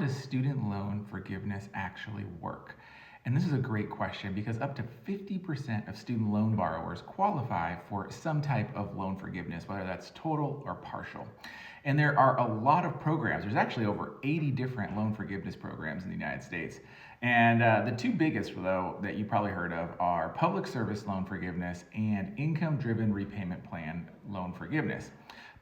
does student loan forgiveness actually work? And this is a great question because up to 50% of student loan borrowers qualify for some type of loan forgiveness, whether that's total or partial. And there are a lot of programs. There's actually over 80 different loan forgiveness programs in the United States. And the two biggest, though, that you probably heard of are public service loan forgiveness and income driven repayment plan loan forgiveness.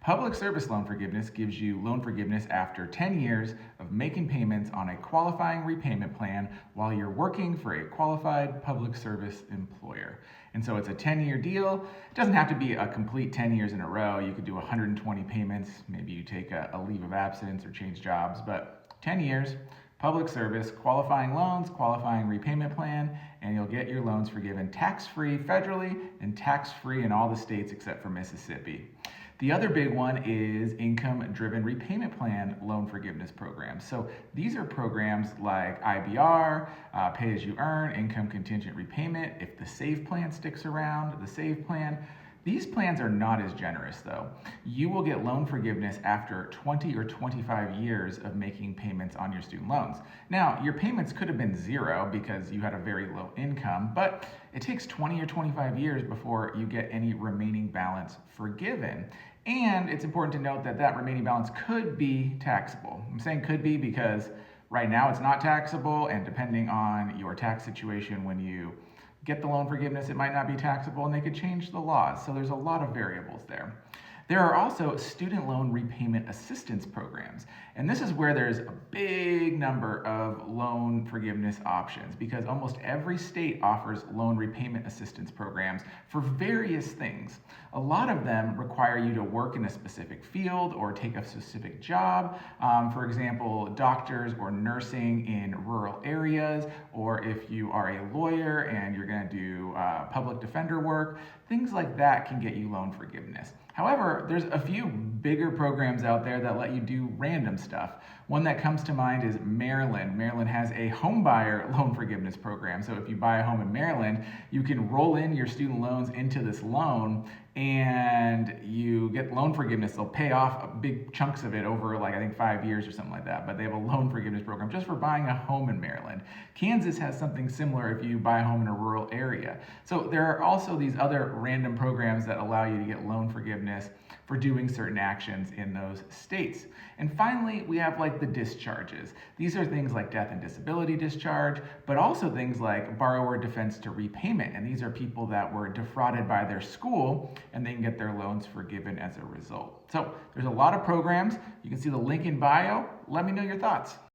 Public service loan forgiveness gives you loan forgiveness after 10 years of making payments on a qualifying repayment plan while you're working for a qualified public service employer. And so it's a 10-year deal. It doesn't have to be a complete 10 years in a row. You could do 120 payments. Maybe you take a leave of absence or change jobs, but 10 years, public service, qualifying loans, qualifying repayment plan, and you'll get your loans forgiven tax-free federally and tax-free in all the states except for Mississippi. The other big one is income-driven repayment plan loan forgiveness programs. So these are programs like IBR, pay-as-you-earn, income contingent repayment. If the SAVE plan sticks around, the SAVE plan. These plans are not as generous though. You will get loan forgiveness after 20 or 25 years of making payments on your student loans. Now, your payments could have been zero because you had a very low income, but it takes 20 or 25 years before you get any remaining balance forgiven. And it's important to note that that remaining balance could be taxable. I'm saying could be because right now it's not taxable, and depending on your tax situation when you get the loan forgiveness, it might not be taxable, and they could change the laws. So there's a lot of variables there. There are also student loan repayment assistance programs. And this is where there's a big number of loan forgiveness options because almost every state offers loan repayment assistance programs for various things. A lot of them require you to work in a specific field or take a specific job. For example, doctors or nursing in rural areas, or if you are a lawyer and you're going to do public defender work, things like that can get you loan forgiveness. However, there's a few bigger programs out there that let you do random stuff. One that comes to mind is Maryland. Maryland has a home buyer loan forgiveness program. So if you buy a home in Maryland, you can roll in your student loans into this loan and you get loan forgiveness. They'll pay off big chunks of it over I think 5 years or something like that, but they have a loan forgiveness program just for buying a home in Maryland. Kansas has something similar if you buy a home in a rural area. So there are also these other random programs that allow you to get loan forgiveness for doing certain actions in those states. And finally, we have the discharges. These are things like death and disability discharge, but also things like borrower defense to repayment. And these are people that were defrauded by their school and they can get their loans forgiven as a result. So there's a lot of programs. You can see the link in bio. Let me know your thoughts.